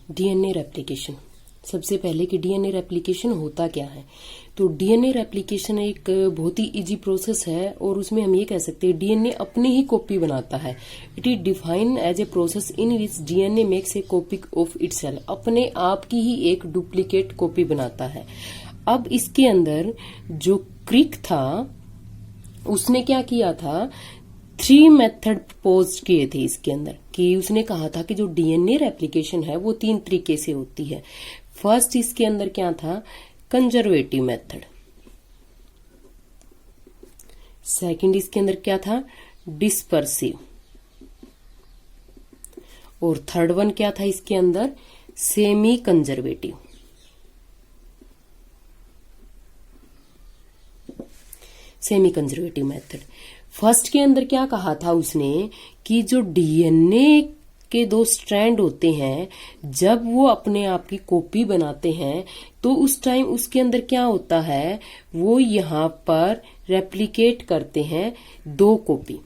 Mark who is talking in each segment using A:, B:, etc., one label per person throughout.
A: DNA replication. सबसे पहले कि डीएनए रेप्लिकेशन होता क्या है, तो डीएनए रेप्लिकेशन एक बहुत ही इजी प्रोसेस है और उसमें हम ये कह सकते हैं डीएनए अपनी ही कॉपी बनाता है। It is define as a process in which DNA makes a copy of itself, अपने आप की ही एक डुप्लीकेट कॉपी बनाता है। अब इसके अंदर जो क्रिक था उसने क्या किया था, 3 मेथड पोज किए थे इसके अंदर, कि उसने कहा था कि जो डीएनए रेप्लिकेशन है वो 3 तरीके से होती है। फर्स्ट इसके अंदर क्या था, कंजर्वेटिव मेथड। सेकंड इसके अंदर क्या था, डिस्पर्सिव। और थर्ड वन क्या था इसके अंदर, semi conservative. Semi conservative method. First के अंदर क्या कहा था उसने कि जो डीएनए के 2 स्ट्रैंड होते हैं, जब वो अपने आप की कॉपी बनाते हैं तो उस टाइम उसके अंदर क्या होता है, वो यहां पर रेप्लिकेट करते हैं 2 कॉपी।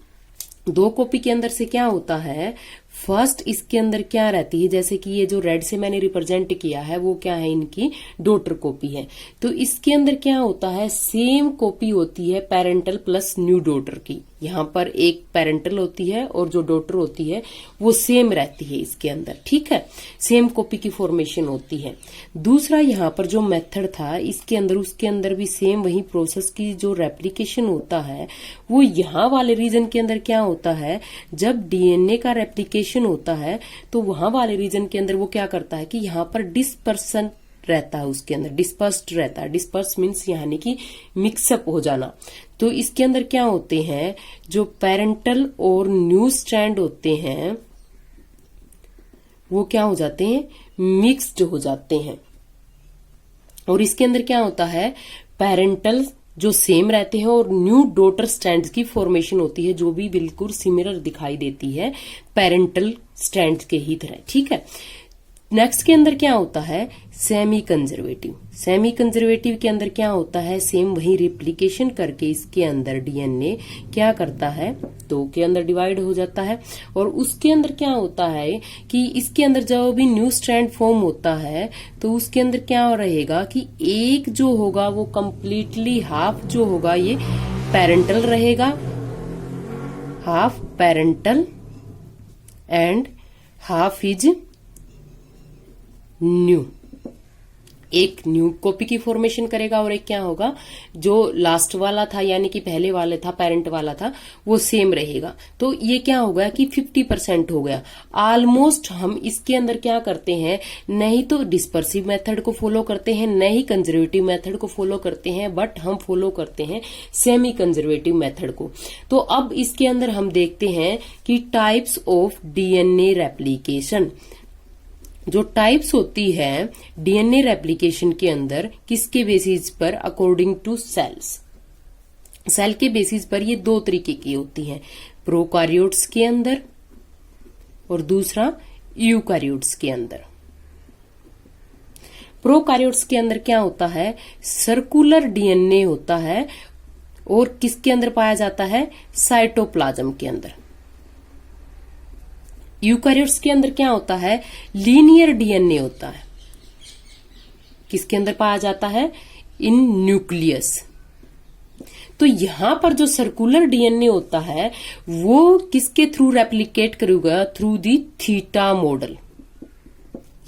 A: 2 कॉपी के अंदर से क्या होता है, फर्स्ट इसके अंदर क्या रहती है, जैसे कि ये जो रेड से मैंने रिप्रेजेंट किया है वो क्या है, इनकी डॉटर कॉपी है। तो इसके अंदर क्या होता है, सेम कॉपी होती है पेरेंटल प्लस न्यू डॉटर की। यहाँ पर एक पेरेंटल होती है और जो डॉटर होती है वो सेम रहती है इसके अंदर, ठीक है, सेम कॉपी की फॉर्मेशन होती है। दूसरा यहाँ पर जो मेथड था इसके अंदर, उसके अंदर भी सेम वही प्रोसेस की जो रेप्लिकेशन होता है वो यहाँ वाले रीजन के अंदर क्या होता है, जब डीएनए का रेप्लिकेशन होता है तो वहां वाले रीजन के अंदर वो क्या करता है कि यहाँ पर डिस्पर्सन रहता है, उसके अंदर डिस्पर्स्ड रहता है। डिस्पर्स मीन्स यानी कि मिक्सअप हो जाना। तो इसके अंदर क्या होते हैं, जो पेरेंटल और न्यू स्ट्रैंड होते हैं वो क्या हो जाते हैं, मिक्स्ड हो जाते हैं। और इसके अंदर क्या होता है, पेरेंटल जो सेम रहते हैं और न्यू डॉटर स्ट्रैंड्स की फॉर्मेशन होती है जो भी बिल्कुल सिमिलर दिखाई देती है पेरेंटल स्ट्रैंड्स के ही तरह, ठीक है। नेक्स्ट के अंदर क्या होता है, सेमी कंजर्वेटिव। सेमी कंजर्वेटिव के अंदर क्या होता है, सेम वही रिप्लिकेशन करके इसके अंदर डीएनए क्या करता है, 2 के अंदर डिवाइड हो जाता है। और उसके अंदर क्या होता है कि इसके अंदर जब भी न्यू स्ट्रैंड फॉर्म होता है तो उसके अंदर क्या रहेगा कि एक जो होगा वो कंप्लीटली हाफ जो होगा ये पेरेंटल रहेगा, half parental and half is new. एक न्यू कॉपी की फॉर्मेशन करेगा और एक क्या होगा, जो लास्ट वाला था यानी कि पहले वाले था, पेरेंट वाला था, वो सेम रहेगा। तो ये क्या हो गया कि 50% हो गया ऑलमोस्ट। हम इसके अंदर क्या करते हैं, नहीं तो डिस्पर्सिव मेथड को फॉलो करते हैं, न ही कंजर्वेटिव मेथड को फॉलो करते हैं, बट हम फॉलो करते हैं सेमी कंजर्वेटिव मेथड को। तो अब इसके अंदर हम देखते हैं कि टाइप्स ऑफ डीएनए रेप्लिकेशन। जो टाइप्स होती है डीएनए रेप्लिकेशन के अंदर, किसके बेसिस पर, अकॉर्डिंग टू सेल्स। सेल के बेसिस पर ये 2 तरीके की होती हैं, प्रोकार्योट्स के अंदर और दूसरा यूकार्योट्स के अंदर। प्रोकार्योट्स के अंदर क्या होता है, सर्कुलर डीएनए होता है और किसके अंदर पाया जाता है, साइटोप्लाज्म के अंदर। यूकार्योट्स के अंदर क्या होता है, लीनियर डीएनए होता है, किसके अंदर पाया जाता है, इन न्यूक्लियस। तो यहां पर जो सर्कुलर डीएनए होता है वो किसके थ्रू रेप्लिकेट करेगा, थ्रू दी थीटा मॉडल।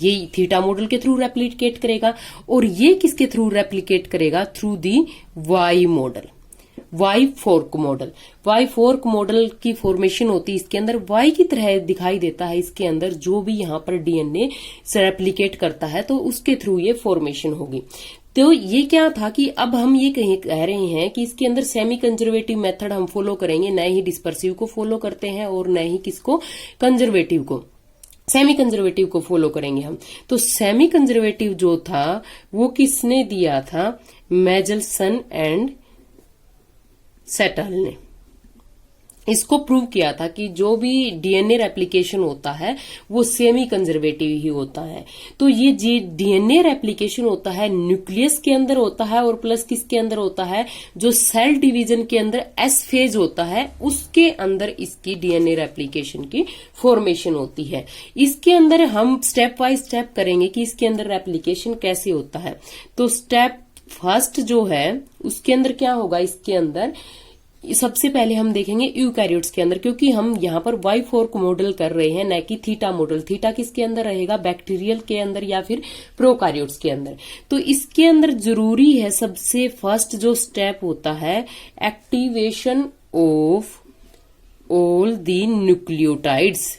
A: ये थीटा मॉडल के थ्रू रेप्लिकेट करेगा। और ये किसके थ्रू रेप्लिकेट करेगा, through the Y model, Y fork model. Y fork model की फॉर्मेशन होती है इसके अंदर, वाई की तरह दिखाई देता है इसके अंदर जो भी यहाँ पर डीएनए रेप्लिकेट करता है, तो उसके थ्रू ये फॉर्मेशन होगी। तो ये क्या था कि अब हम ये कह रहे हैं कि इसके अंदर सेमी कंजर्वेटिव मेथड हम फॉलो करेंगे, न ही डिस्पर्सिव को फॉलो करते हैं और न ही किसको, कंजर्वेटिव को, सेमी कंजर्वेटिव को फॉलो करेंगे हम। तो सेमी कंजर्वेटिव जो था वो किसने दिया था, मेजल्सन एंड सेटल ने। इसको प्रूव किया था कि जो भी डीएनए रेप्लिकेशन होता है वो सेमी कंजर्वेटिव ही होता है। तो ये डीएनए रेप्लिकेशन होता है न्यूक्लियस के अंदर होता है, और प्लस किसके अंदर होता है, जो सेल डिवीजन के अंदर एस फेज होता है उसके अंदर इसकी डीएनए रेप्लिकेशन की फॉर्मेशन होती है। इसके अंदर हम स्टेप बाय स्टेप करेंगे कि इसके अंदर रेप्लिकेशन कैसे होता है। तो स्टेप फर्स्ट जो है उसके अंदर क्या होगा, इसके अंदर सबसे पहले हम देखेंगे यूकैरियोट्स के अंदर, क्योंकि हम यहाँ पर वाई फोर्क मॉडल कर रहे हैं न कि थीटा मॉडल। थीटा किसके अंदर रहेगा, बैक्टीरियल के अंदर या फिर प्रोकैरियोट्स के अंदर। तो इसके अंदर जरूरी है सबसे फर्स्ट जो स्टेप होता है activation of all the nucleotides,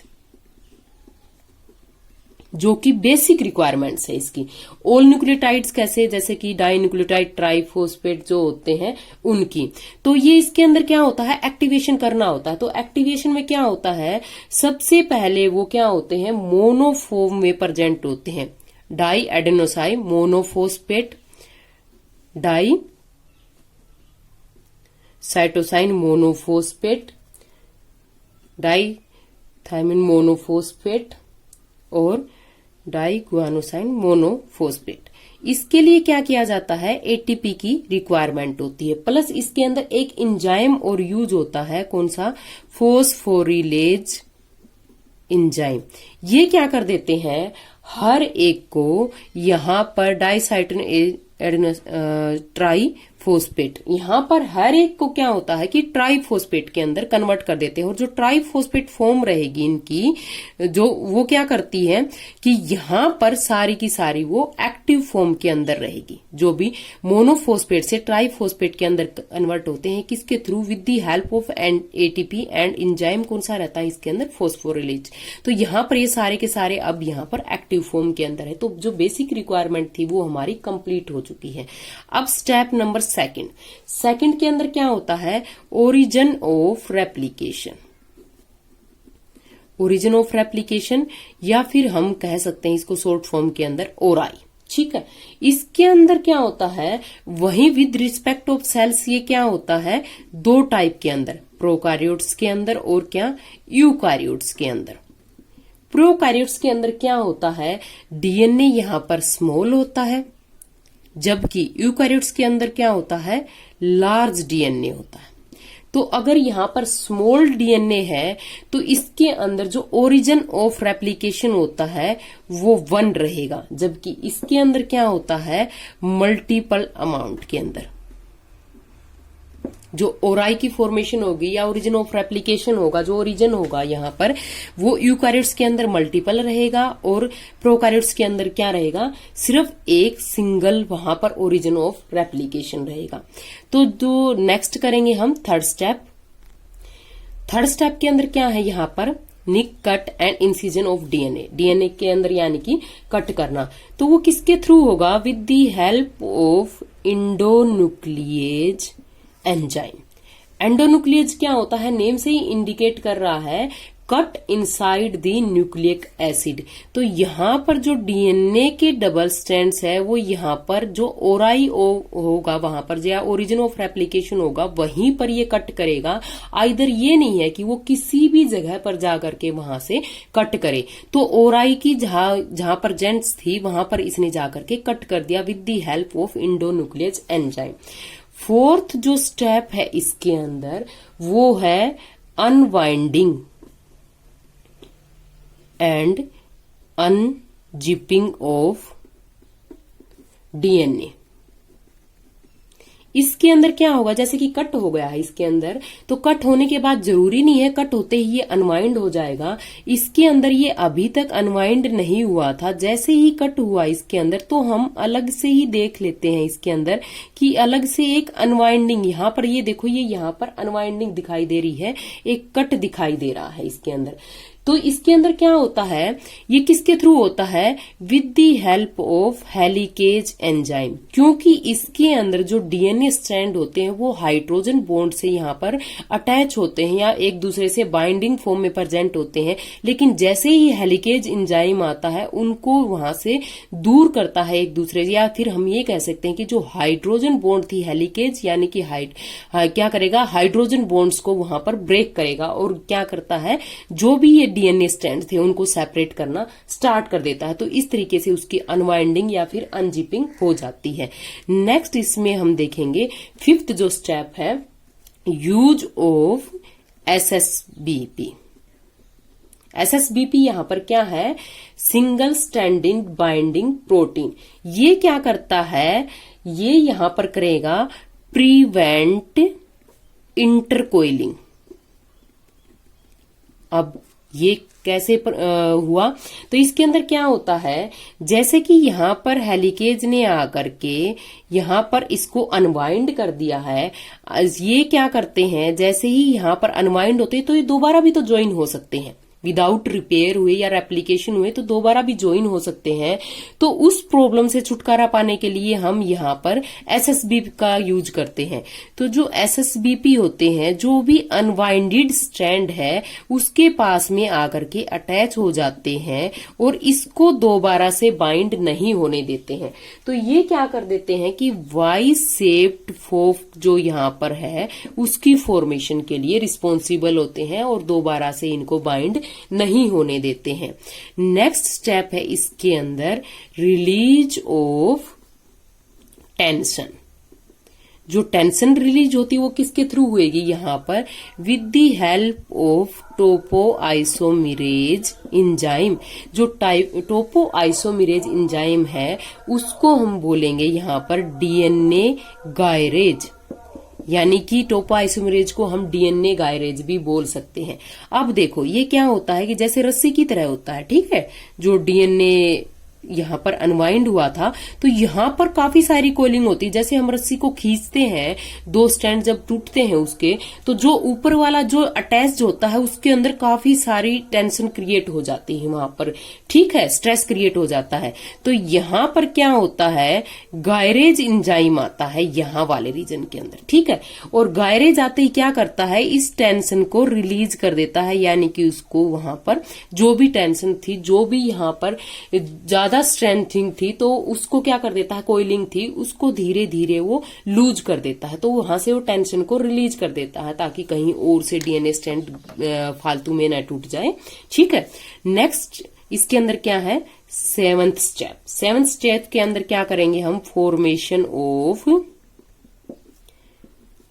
A: जो कि बेसिक रिक्वायरमेंट्स है इसकी। ऑल न्यूक्लियोटाइड्स कैसे, जैसे कि डाई न्यूक्लियोटाइड, ट्राइफॉस्फेट जो होते हैं उनकी। तो ये इसके अंदर क्या होता है, एक्टिवेशन करना होता है। तो एक्टिवेशन में क्या होता है, सबसे पहले वो क्या होते हैं, मोनोफॉर्म में प्रेजेंट होते हैं। Di adenosine monophosphate, di cytosine monophosphate, di thymine monophosphate और डाइगुआनोसाइन मोनोफॉस्फेट। इसके लिए क्या किया जाता है, एटीपी की रिक्वायरमेंट होती है। प्लस इसके अंदर एक एंजाइम और यूज होता है, कौन सा, फोस्फोरिलेज एंजाइम। ये क्या कर देते हैं, हर एक को यहां पर डाइसाइटोन ट्राइफॉस्फेट, यहां पर हर एक को क्या होता है कि ट्राइफॉस्फेट के अंदर कन्वर्ट कर देते हैं। और जो ट्राइफॉस्फेट फॉर्म रहेगी इनकी, जो वो क्या करती है कि यहां पर सारी की सारी वो एक्टिव फॉर्म के अंदर रहेगी। जो भी मोनोफॉस्फेट से ट्राइफॉस्फेट के अंदर कन्वर्ट होते हैं, किसके through, with the help of ATP and enzyme कौन सा रहता है इसके अंदर, फोस्फोरिलेज। तो यहां पर ये सारे के सारे अब यहां पर एक्टिव फॉर्म के अंदर है। तो जो बेसिक रिक्वायरमेंट थी वो हमारी कंप्लीट हो चुकी है। अब स्टेप नंबर सेकंड के अंदर क्या होता है, origin of replication. Origin of replication, या फिर हम कह सकते हैं इसको शॉर्ट फॉर्म के अंदर ओराई। ठीक है, इसके अंदर क्या होता है, वहीं विद रिस्पेक्ट ऑफ सेल्स ये क्या होता है, दो टाइप के अंदर, प्रोकैरियोट्स के अंदर और क्या, यूकैरियोट्स के अंदर। प्रोकैरियोट्स के अंदर क्या होता है, डीएनए यहां पर स्मॉल होता है, जबकि यूकैरियोट्स के अंदर क्या होता है, लार्ज डीएनए होता है। तो अगर यहां पर स्मॉल डीएनए है तो इसके अंदर जो ओरिजिन ऑफ रेप्लिकेशन होता है वो 1 रहेगा, जबकि इसके अंदर क्या होता है, मल्टीपल अमाउंट के अंदर जो ओराई की फॉर्मेशन होगी या ओरिजिन ऑफ रेप्लिकेशन होगा, जो ओरिजिन होगा यहां पर, वो यूकैरियोट्स के अंदर मल्टीपल रहेगा और प्रोकैरियोट्स के अंदर क्या रहेगा, सिर्फ एक सिंगल वहां पर ओरिजिन ऑफ रेप्लिकेशन रहेगा। तो जो नेक्स्ट करेंगे हम थर्ड स्टेप के अंदर क्या है, यहां पर nick cut and incision of DNA के अंदर यानी कि कट करना। तो वो किसके थ्रू होगा, with the help of endonuclease enzyme. Endonuclease क्या होता है, नेम से ही इंडिकेट कर रहा है, cut inside the nucleic acid. तो यहां पर जो डीएनए के डबल स्ट्रैंड्स है वो यहां पर जो ओराई होगा वहां पर, या ओरिजिन ऑफ रेप्लिकेशन होगा वहीं पर ये कट करेगा। आइदर ये नहीं है कि वो किसी भी जगह पर जाकर के वहां से कट करे। तो ओराई की जहां पर जेंट्स थी वहां पर इसने जाकर के कट कर दिया with the help of endonuclease enzyme. Fourth जो स्टेप है इसके अंदर वो है unwinding and unzipping of DNA. इसके अंदर क्या होगा, जैसे कि कट हो गया है इसके अंदर, तो कट होने के बाद जरूरी नहीं है कट होते ही ये अनवाइंड हो जाएगा। इसके अंदर ये अभी तक अनवाइंड नहीं हुआ था, जैसे ही कट हुआ इसके अंदर तो हम अलग से ही देख लेते हैं इसके अंदर कि अलग से एक अनवाइंडिंग, यहां पर ये देखो, ये यहां पर अनवाइंडिंग दिखाई दे रही है, एक कट दिखाई दे रहा है इसके अंदर। तो इसके अंदर क्या होता है, ये किसके थ्रू होता है, with the help of helicase enzyme, क्योंकि इसके अंदर जो डीएनए स्ट्रैंड होते हैं वो हाइड्रोजन बॉन्ड से यहाँ पर अटैच होते हैं या एक दूसरे से बाइंडिंग फॉर्म में प्रेजेंट होते हैं, लेकिन जैसे ही हेलिकेज एंजाइम आता है उनको वहां से दूर करता है एक दूसरे से, या फिर हम ये कह सकते हैं कि जो हाइड्रोजन बॉन्ड थी हेलिकेज यानी कि क्या करेगा, हाइड्रोजन बॉन्ड्स को वहां पर ब्रेक करेगा और क्या करता है, जो भी ये डीएनए स्ट्रैंड थे उनको सेपरेट करना स्टार्ट कर देता है। तो इस तरीके से उसकी अनवाइंडिंग या फिर अनजिपिंग हो जाती है। नेक्स्ट इसमें हम देखेंगे फिफ्थ जो स्टेप है, यूज ऑफ एसएसबीपी। एसएसबीपी यहां पर क्या है, सिंगल स्टैंडिंग बाइंडिंग प्रोटीन। ये क्या करता है, ये यहां पर करेगा प्रिवेंट इंटरकोइलिंग। अब ये कैसे हुआ, तो इसके अंदर क्या होता है, जैसे कि यहां पर हेलिकेज ने आकर के यहां पर इसको अनवाइंड कर दिया है, ये क्या करते हैं, जैसे ही यहां पर अनवाइंड होते हैं तो ये दोबारा भी तो ज्वाइन हो सकते हैं, विदाउट रिपेयर हुए या रेप्लिकेशन हुए तो दोबारा भी ज्वाइन हो सकते हैं। तो उस प्रॉब्लम से छुटकारा पाने के लिए हम यहाँ पर एसएसबीपी का यूज करते हैं। तो जो एसएसबीपी होते हैं, जो भी अनवाइंडेड स्ट्रैंड है उसके पास में आकर के अटैच हो जाते हैं और इसको दोबारा से बाइंड नहीं होने देते हैं। तो ये क्या कर देते हैं कि वाई शेप्ड फोक जो यहाँ पर है उसकी फॉर्मेशन के लिए रिस्पॉन्सिबल होते हैं और दोबारा से इनको बाइंड नहीं होने देते हैं। नेक्स्ट स्टेप है इसके अंदर रिलीज ऑफ टेंशन। जो टेंशन रिलीज होती है वो किसके थ्रू होगी, यहां पर with the help of topoisomerase enzyme. जो टोपोआइसोमेरेज एंजाइम है उसको हम बोलेंगे यहां पर डीएनए गायरेज, यानी कि टोपोआइसोमेरेज को हम डीएनए गायरेज भी बोल सकते हैं। अब देखो ये क्या होता है कि जैसे रस्सी की तरह होता है, ठीक है, जो डीएनए यहाँ पर अनवाइंड हुआ था तो यहाँ पर काफी सारी कोलिंग होती है। जैसे हम रस्सी को खींचते हैं, दो स्ट्रैंड जब टूटते हैं उसके, तो जो ऊपर वाला जो अटैच होता है उसके अंदर काफी सारी टेंशन क्रिएट हो जाती है वहां पर, ठीक है, स्ट्रेस क्रिएट हो जाता है। तो यहाँ पर क्या होता है, गायरेज एंजाइम आता है यहाँ वाले रीजन के अंदर, ठीक है, और गायरेज आते ही क्या करता है, इस टेंशन को रिलीज कर देता है, यानी कि उसको वहां पर जो भी टेंशन थी, जो भी यहाँ पर ज्यादा स्ट्रेंथिंग थी तो उसको क्या कर देता है, कोइलिंग थी उसको धीरे धीरे वो लूज कर देता है। तो वहां से वो टेंशन को रिलीज कर देता है ताकि कहीं और से डीएनए स्ट्रैंड फालतू में न टूट जाए, ठीक है। नेक्स्ट इसके अंदर क्या है, सेवंथ स्टेप। सेवंथ स्टेप के अंदर क्या करेंगे हम, formation of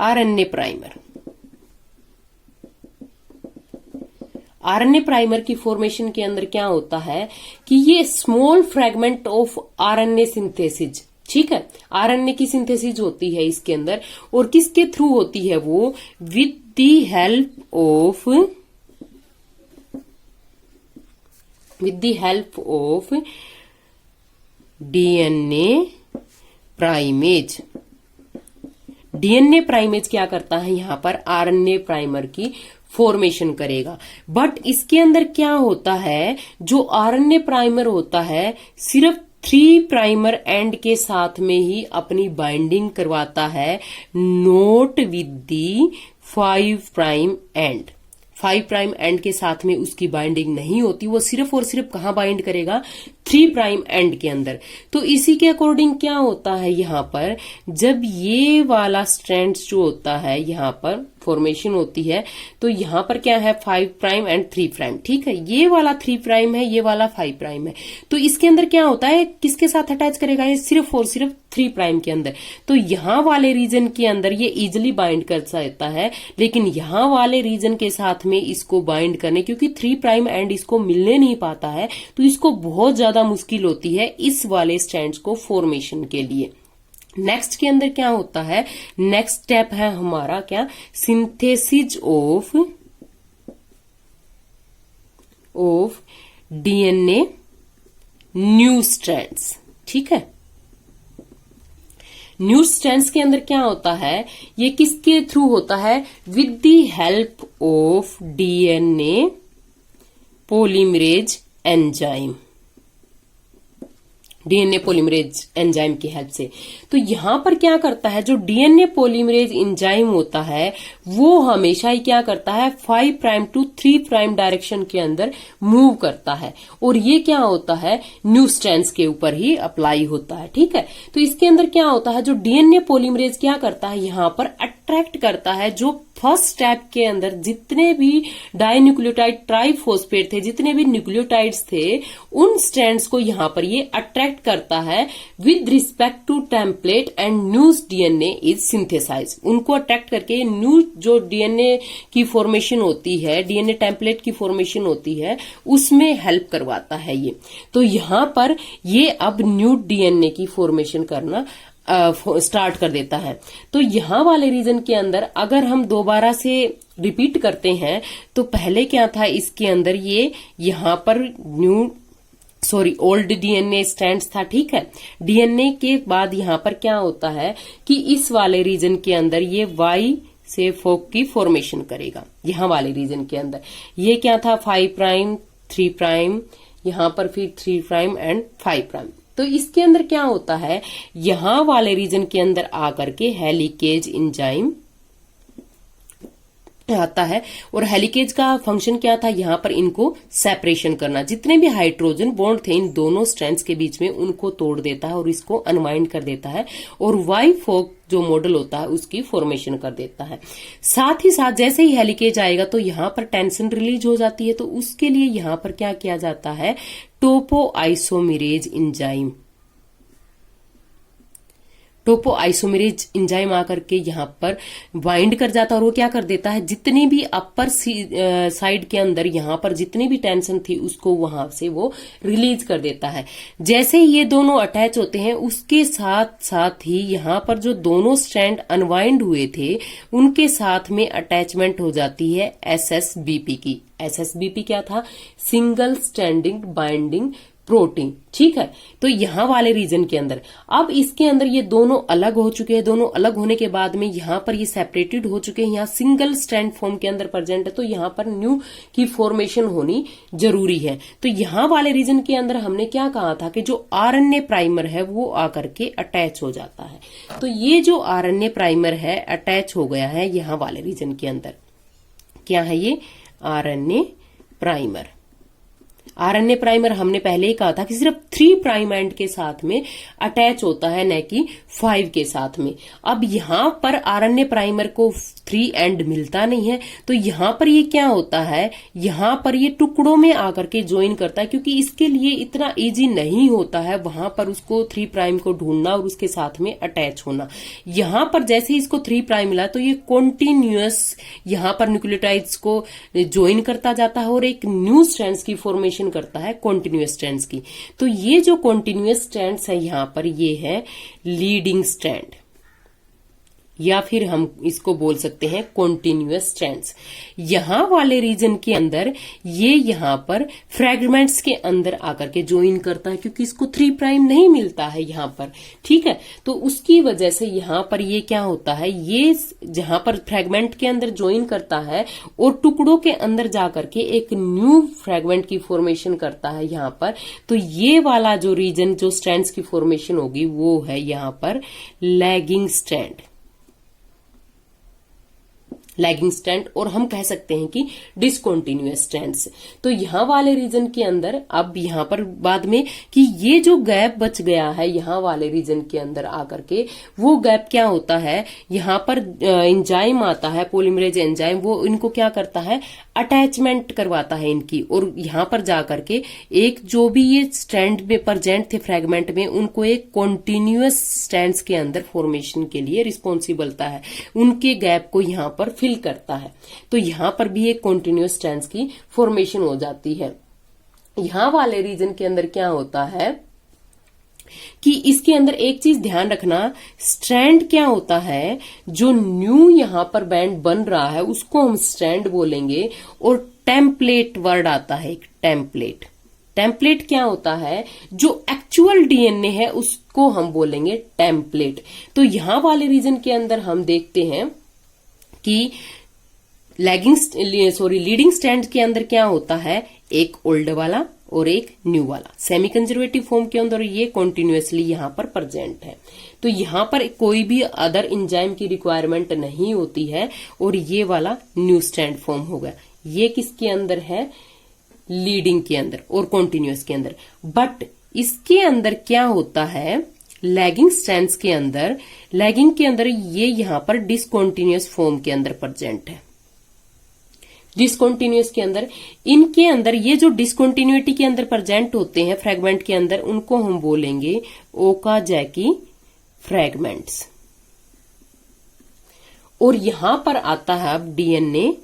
A: RNA primer. RNA primer की फॉर्मेशन के अंदर क्या होता है कि ये small fragment of RNA synthesis, ठीक है, आरएनए की सिंथेसिस होती है इसके अंदर, और किसके थ्रू होती है वो, with the help of DNA primase. DNA primase क्या करता है, यहां पर आरएनए प्राइमर की फॉर्मेशन करेगा। बट इसके अंदर क्या होता है, जो आरएनए प्राइमर होता है सिर्फ 3 प्राइमर एंड के साथ में ही अपनी बाइंडिंग करवाता है, note with the 5 prime and. 5 prime and के साथ में उसकी बाइंडिंग नहीं होती, वो सिर्फ और सिर्फ कहां बाइंड करेगा, 3 प्राइम एंड के अंदर। तो इसी के अकॉर्डिंग क्या होता है, यहां पर जब ये वाला स्ट्रैंड जो होता है यहां पर फॉर्मेशन होती है, तो यहां पर क्या है, 5 प्राइम एंड 3 प्राइम, ठीक है, ये वाला 3 प्राइम है, ये वाला 5 प्राइम है। तो इसके अंदर क्या होता है, किसके साथ अटैच करेगा, ये सिर्फ और सिर्फ 3 प्राइम के अंदर। तो यहां वाले रीजन के अंदर ये इजिली बाइंड कर सकता है, लेकिन यहां वाले रीजन के साथ में इसको बाइंड करने, क्योंकि 3 प्राइम एंड इसको मिलने नहीं पाता है, तो इसको बहुत ज्यादा मुश्किल होती है इस वाले स्ट्रैंड्स को फॉर्मेशन के लिए। नेक्स्ट के अंदर क्या होता है, नेक्स्ट स्टेप है हमारा क्या, synthesis of DNA new strands, ठीक है। न्यू स्ट्रैंड्स के अंदर क्या होता है, ये किसके थ्रू होता है, with the help of DNA polymerase enzyme, DNA polymerase enzyme की हेल्प से। तो यहां पर क्या करता है, जो डीएनए पॉलीमरेज एंजाइम होता है वो हमेशा ही क्या करता है, 5 प्राइम टू 3 प्राइम डायरेक्शन के अंदर मूव करता है, और ये क्या होता है, न्यू स्ट्रैंड्स के ऊपर ही अप्लाई होता है। ठीक है, तो इसके अंदर क्या होता है, जो डीएनए पॉलीमरेज क्या करता है, यहां पर अट्रैक्ट करता है जो फर्स्ट स्टेप के अंदर जितने भी डाइन्यूक्लियोटाइड ट्राइफॉस्फेट थे, जितने भी न्यूक्लियोटाइड्स थे, उन स्ट्रैंड्स को यहां पर ये अट्रैक्ट करता है with respect to template and new DNA is synthesize. उनको अट्रैक्ट करके न्यू जो डीएनए की फॉर्मेशन होती है, डीएनए टेम्पलेट की फॉर्मेशन होती है, उसमें हेल्प करवाता है ये। तो यहां पर ये अब न्यू डीएनए की फॉर्मेशन करना स्टार्ट कर देता है। तो यहां वाले रीजन के अंदर अगर हम दोबारा से रिपीट करते हैं, तो पहले क्या था इसके अंदर, ये यहां पर ओल्ड डीएनए स्ट्रैंड्स था। ठीक है, डीएनए के बाद यहां पर क्या होता है कि इस वाले रीजन के अंदर ये वाई से फोक की फॉर्मेशन करेगा। यहां वाले रीजन के अंदर ये क्या था, 5 प्राइम 3 प्राइम, यहां पर फिर 3 प्राइम एंड 5 प्राइम। तो इसके अंदर क्या होता है, यहां वाले रीजन के अंदर आकर के हेलिकेज एंजाइम आता है, और हेलिकेज का फंक्शन क्या था, यहां पर इनको सेपरेशन करना, जितने भी हाइड्रोजन बॉन्ड थे इन दोनों स्ट्रैंड्स के बीच में उनको तोड़ देता है और इसको अनवाइंड कर देता है, और वाई फोक जो मॉडल होता है उसकी फॉर्मेशन कर देता है। साथ ही साथ जैसे ही हेलिकेज आएगा तो यहां पर टेंशन रिलीज हो जाती है, तो उसके लिए यहां पर क्या किया जाता है, टोपो आइसोमेरेज एंजाइम, टोपो आइसोमेरेज एंजाइम आकर के यहां पर बाइंड कर जाता है, और वो क्या कर देता है, जितनी भी अपर साइड के अंदर यहां पर जितनी भी टेंशन थी उसको वहां से वो रिलीज कर देता है। जैसे ही ये दोनों अटैच होते हैं, उसके साथ साथ ही यहां पर जो दोनों स्ट्रैंड अनवाइंड हुए थे उनके साथ में अटैचमेंट हो जाती है एसएसबीपी की। एसएसबीपी क्या था, सिंगल स्टैंडिंग बाइंडिंग प्रोटीन। ठीक है, तो यहां वाले रीजन के अंदर अब इसके अंदर ये दोनों अलग हो चुके हैं, दोनों अलग होने के बाद में यहां पर ये सेपरेटेड हो चुके हैं, यहां सिंगल स्ट्रैंड फॉर्म के अंदर प्रेजेंट है, तो यहां पर न्यू की फॉर्मेशन होनी जरूरी है। तो यहां वाले रीजन के अंदर हमने क्या कहा था कि जो आरएनए प्राइमर है वो आकर के अटैच हो जाता है। तो ये जो आरएनए प्राइमर है अटैच हो गया है यहां वाले रीजन के अंदर। क्या है ये, आरएनए प्राइमर। आरएनए प्राइमर हमने पहले ही कहा था कि सिर्फ 3 प्राइम एंड के साथ में अटैच होता है, न कि 5 के साथ में। अब यहां पर आरएनए प्राइमर को 3 एंड मिलता नहीं है, तो यहां पर ये क्या होता है, यहां पर ये टुकड़ों में आकर के ज्वाइन करता है, क्योंकि इसके लिए इतना इजी नहीं होता है वहां पर उसको 3 प्राइम को ढूंढना और उसके साथ में अटैच होना। यहां पर जैसे ही इसको 3 प्राइम मिला तो ये कॉन्टिन्यूअस यहां पर न्यूक्लियोटाइड्स को ज्वाइन करता जाता है और एक न्यू स्ट्रैंड्स की फॉर्मेशन करता है, कॉन्टिन्यूअस स्ट्रैंड्स की। तो ये जो कॉन्टिन्यूअस स्ट्रैंड्स है यहां पर, ये है लीडिंग स्ट्रैंड, या फिर हम इसको बोल सकते हैं कॉन्टिन्यूअस स्ट्रैंड्स। यहां वाले रीजन के अंदर ये यहां पर फ्रैगमेंट्स के अंदर आकर के ज्वाइन करता है, क्योंकि इसको 3 प्राइम नहीं मिलता है यहां पर। ठीक है, तो उसकी वजह से यहां पर ये क्या होता है, ये जहां पर फ्रैगमेंट के अंदर ज्वाइन करता है और टुकड़ों के अंदर जाकर के एक न्यू फ्रैगमेंट की फॉर्मेशन करता है यहां पर। तो ये वाला जो रीजन जो स्ट्रैंड्स की फॉर्मेशन होगी वो है यहां पर लैगिंग स्ट्रैंड, लैगिंग स्ट्रैंड, और हम कह सकते हैं कि डिसकंटिन्यूअस स्ट्रैंड्स। तो यहां वाले रीजन के अंदर अब यहां पर बाद में कि ये जो गैप बच गया है यहां वाले रीजन के अंदर आकर के, वो गैप क्या होता है, यहां पर एंजाइम आता है पॉलीमरेज एंजाइम, वो इनको क्या करता है, अटैचमेंट करवाता है इनकी, और यहां पर जाकर के एक जो भी ये स्ट्रैंड में प्रेजेंट थे फ्रैगमेंट में, उनको एक कॉन्टिन्यूअस स्ट्रैंड्स के अंदर फॉर्मेशन के लिए रिस्पॉन्सिबल है, उनके गैप को यहां पर फिल करता है। तो यहां पर भी एक कॉन्टिन्यूअस स्ट्रैंड्स की फॉर्मेशन हो जाती है। यहां वाले रीजन के अंदर क्या होता है कि इसके अंदर एक चीज ध्यान रखना, स्ट्रैंड क्या होता है, जो न्यू यहां पर बैंड बन रहा है उसको हम स्ट्रैंड बोलेंगे, और टेम्पलेट वर्ड आता है एक, टेम्पलेट। टेम्पलेट क्या होता है, जो एक्चुअल डीएनए है उसको हम बोलेंगे टेम्पलेट। तो यहां वाले रीजन के अंदर हम देखते हैं कि लीडिंग स्ट्रैंड के अंदर क्या होता है, एक ओल्ड वाला और एक न्यू वाला। सेमी कंजर्वेटिव फॉर्म के अंदर ये कॉन्टिन्यूअसली यहाँ पर प्रेजेंट है। तो यहाँ पर कोई भी अदर एंजाइम की रिक्वायरमेंट नहीं होती है और ये वाला न्यू स्ट्रैंड फॉर्म होगा। ये किसके अंदर है? लीडिंग के अंदर और कॉन्टिन्यूअस के अंदर। बट इसके अंदर क्या होता है? लैगिंग स्ट्रैंड्स के अंदर, लैगिंग के अंदर ये यहां पर डिसकॉन्टिन्यूअस फॉर्म के अंदर प्रेजेंट है। डिसकॉन्टिन्यूअस के अंदर, इनके अंदर ये जो डिसकॉन्टिन्यूटी के अंदर प्रेजेंट होते हैं फ्रेगमेंट के अंदर, उनको हम बोलेंगे ओकाज़की फ्रेगमेंट्स। और यहां पर आता है अब डीएनए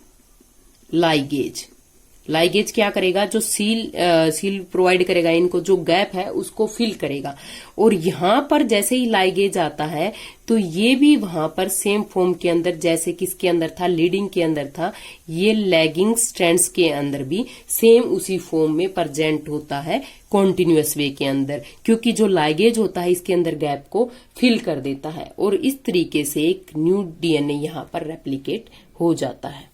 A: लाइगेज। लाइगेज क्या करेगा? जो सील प्रोवाइड करेगा, इनको जो गैप है उसको फिल करेगा। और यहां पर जैसे ही लाइगेज आता है तो ये भी वहां पर सेम फॉर्म के अंदर, जैसे किसके अंदर था? लीडिंग के अंदर था, ये लैगिंग स्ट्रैंड्स के अंदर भी सेम उसी फॉर्म में प्रेजेंट होता है कॉन्टिन्यूअस वे के अंदर, क्योंकि जो लाइगेज होता है इसके अंदर गैप को फिल कर देता है और इस तरीके से एक न्यू डीएनए यहां पर रेप्लिकेट हो जाता है।